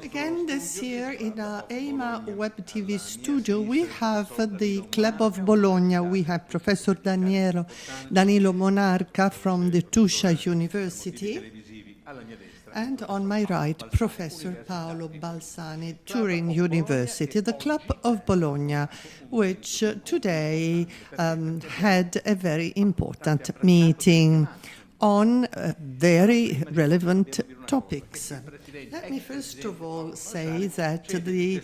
Again, this year in our EMA Web TV studio, we have the Club of Bologna. We have Professor Danilo Monarca from the Tuscia University. And on my right, Professor Paolo Balsari, Turin University, the Club of Bologna, which today had a very important meeting on very relevant topics. Let me first of all say that the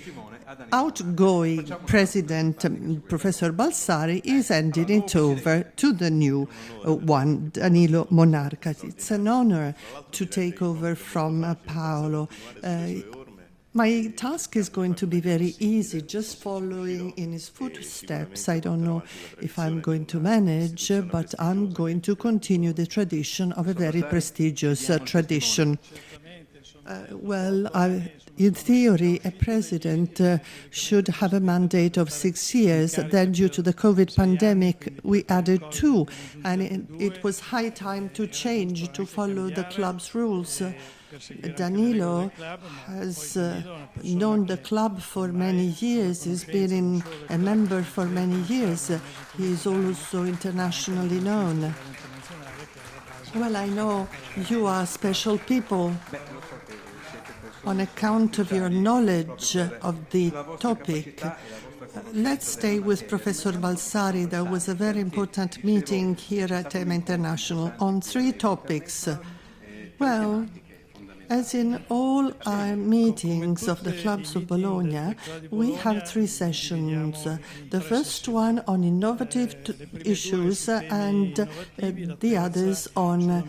outgoing president, Professor Balsari, is handing it over to the new one, Danilo Monarca. It's an honor to take over from Paolo. My task is going to be very easy, just following in his footsteps. I don't know if I'm going to manage, but I'm going to continue the tradition of a very prestigious tradition. In theory, a president should have a mandate of 6 years. Then, due to the COVID pandemic, we added 2, and it was high time to change, to follow the club's rules. Danilo has known the club for many years. He's been a member for many years. He is also internationally known. Well, I know you are special people on account of your knowledge of the topic. Let's stay with Professor Balsari. There was a very important meeting here at EMA International on 3 topics. Well, as in all our meetings of the Clubs of Bologna, we have 3 sessions. The first one on innovative issues and the others on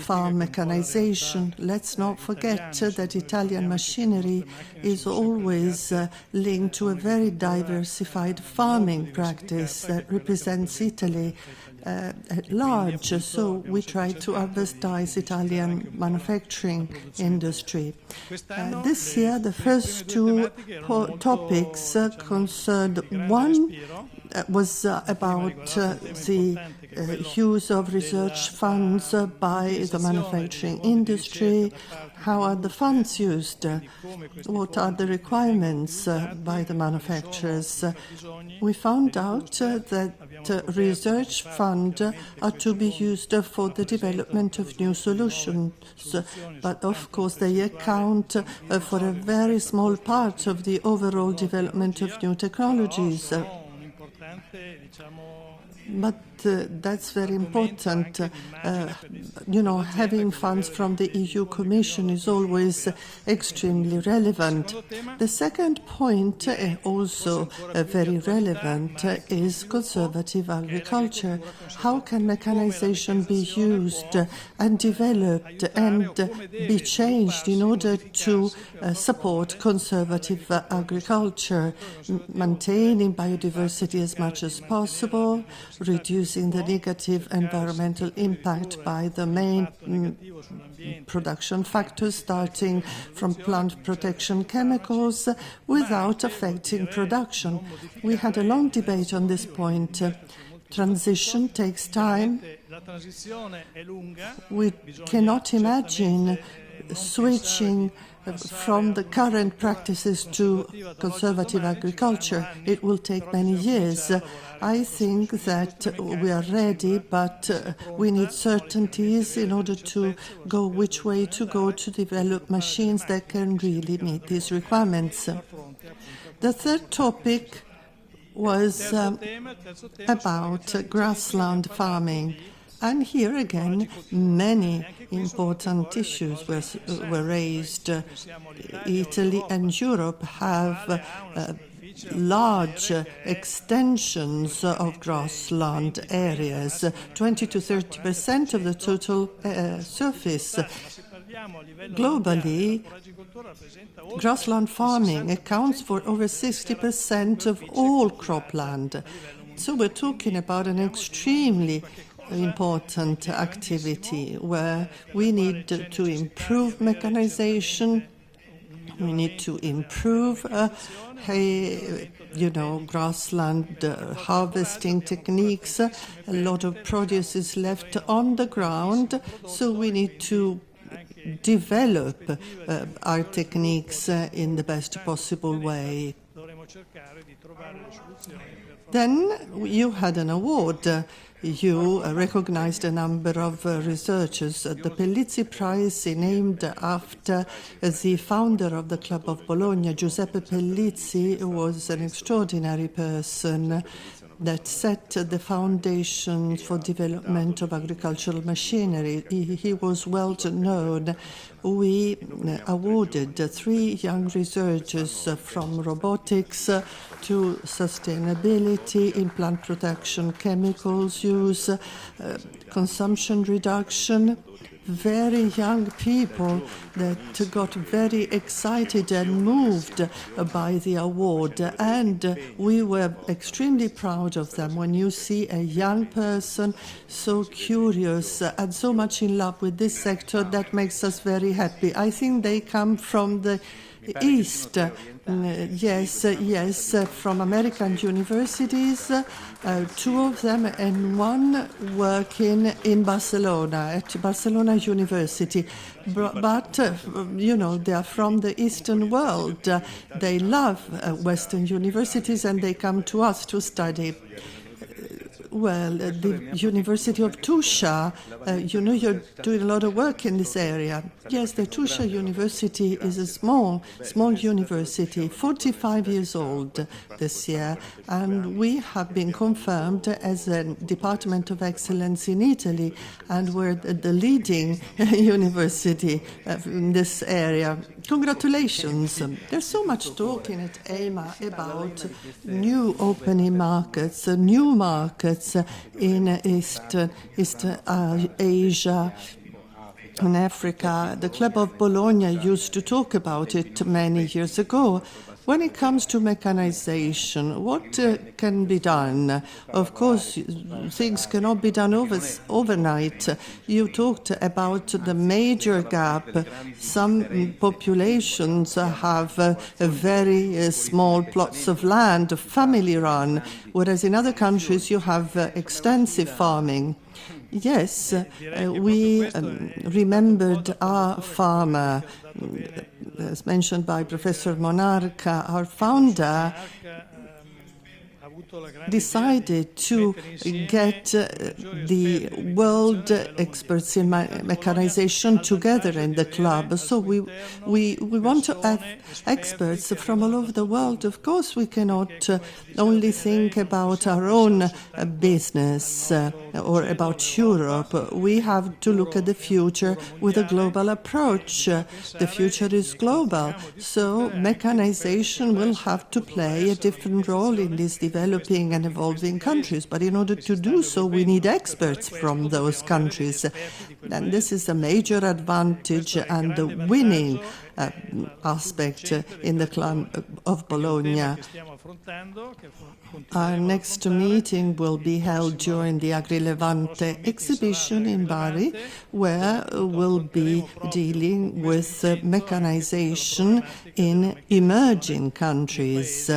farm mechanization. Let's not forget that Italian machinery is always linked to a very diversified farming practice that represents Italy at large, so we try to advertise Italian manufacturing industry. This year, the first 2 topics concerned. One was about the use of research funds by the manufacturing industry. How are the funds used? What are the requirements by the manufacturers? We found out that research funds are to be used for the development of new solutions, but of course they account for a very small part of the overall development of new technologies. But that's very important. Having funds from the EU Commission is always extremely relevant. The second point, also very relevant, is conservative agriculture. How can mechanization be used and developed and be changed in order to support conservative agriculture, maintaining biodiversity as much as possible, reducing the negative environmental impact by the main production factors, starting from plant protection chemicals, without affecting production. We had a long debate on this point. Transition takes time. We cannot imagine switching from the current practices to conservative agriculture. It will take many years. I think that we are ready, but we need certainties in order to go which way to go to develop machines that can really meet these requirements. The third topic was about grassland farming. And here again, many important issues were raised. Italy and Europe have large extensions of grassland areas, 20 to 30% of the total surface. Globally, grassland farming accounts for over 60% of all cropland. So we're talking about an extremely important activity where we need to improve mechanization, we need to improve grassland harvesting techniques. A lot of produce is left on the ground, so we need to develop our techniques in the best possible way. Then you had an award. You recognized a number of researchers. The Pellizzi Prize is named after the founder of the Club of Bologna, Giuseppe Pellizzi, who was an extraordinary person that set the foundation for development of agricultural machinery. He was well known. We awarded 3 young researchers from robotics to sustainability in plant production, chemicals use, consumption reduction. Very young people that got very excited and moved by the award, and we were extremely proud of them. When you see a young person so curious and so much in love with this sector, that makes us very happy. I think they come from the East, yes, from American universities, 2 of them, and 1 working in Barcelona, at Barcelona University. But you know, they are from the Eastern world. They love Western universities, and they come to us to study. Well, the University of Tuscia, you know, you're doing a lot of work in this area. Yes, the Tuscia University is a small university, 45 years old this year, and we have been confirmed as a Department of Excellence in Italy, and we're the leading university in this area. Congratulations. There's so much talking at EMA about new opening markets, new markets in East Asia and Africa. The Club of Bologna used to talk about it many years ago. When it comes to mechanization, what can be done? Of course, things cannot be done overnight. You talked about the major gap. Some populations have very small plots of land, family-run, whereas in other countries you have extensive farming. Yes, we remembered our farmer, as mentioned by Professor Monarca. Our founder decided to get the world experts in mechanization together in the club. So we want to have experts from all over the world. Of course, we cannot only think about our own business or about Europe. We have to look at the future with a global approach. The future is global. So mechanization will have to play a different role in this developing and evolving countries. But in order to do so, we need experts from those countries. And this is a major advantage and the winning aspect in the Club of Bologna. Our next meeting will be held during the Agri-Levante exhibition in Bari, where we'll be dealing with mechanization in emerging countries.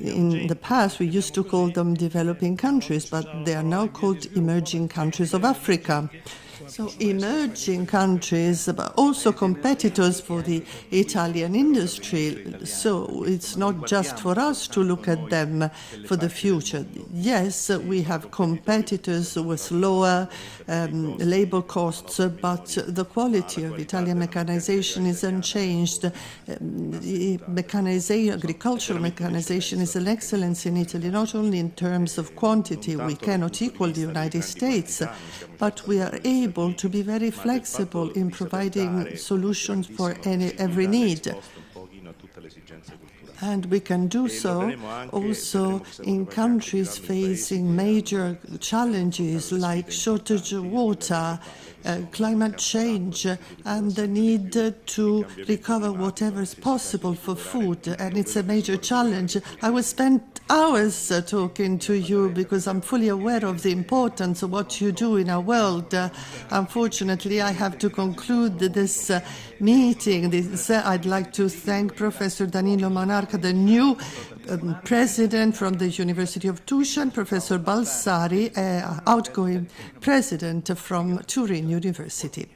In the past, we used to call them developing countries, but they are now called emerging countries of Africa. So emerging countries, but also competitors for the Italian industry. So it's not just for us to look at them for the future. Yes, we have competitors with lower labor costs, but the quality of Italian mechanization is unchanged. Agricultural mechanization is an excellence in Italy, not only in terms of quantity. We cannot equal the United States, but we are able to be very flexible in providing solutions for every need. And we can do so also in countries facing major challenges like shortage of water, climate change, and the need to recover whatever is possible for food. And it's a major challenge. I will spend hours talking to you because I'm fully aware of the importance of what you do in our world. Unfortunately, I have to conclude this meeting. I'd like to thank Professor Danilo Monarca, the new president from the University of Tuscia, and Professor Balsari, outgoing president from Turin University.